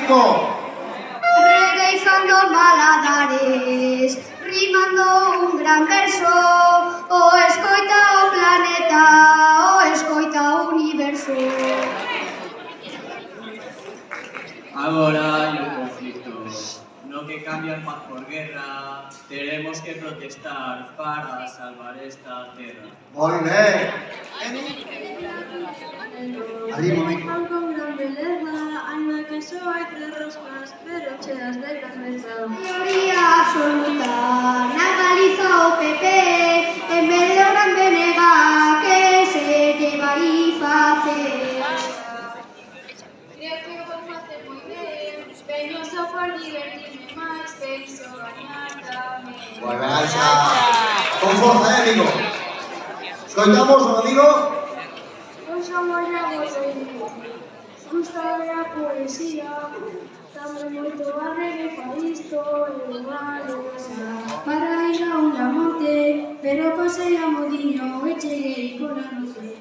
México. Regueizando Maladares, rimando un gran verso, o escoita o planeta, o escoita o universo. Agora hai un conflicto, no que cambian paz por guerra, teremos que protestar para salvar esta terra. Moi ben. Ali, momento. Con gran beleza, ainda que só hai tres roscas, pero cheas de grandeza. Maioría absoluta, na Galiza o PP, en vez de o gran BNG, que se lle vai facer? Creo que o vou facer moi ben, veño só por divertirme máis, penso gañar tamén. Moi ben, xa. Con forza, amigo. Escoitamos o amigo. Hoxe amollamos o inicio, gusta ver a poesía, tamén moito barre para isto e valencia. Para ir a un monte, pero pasei a Modiño e cheguei pola noite.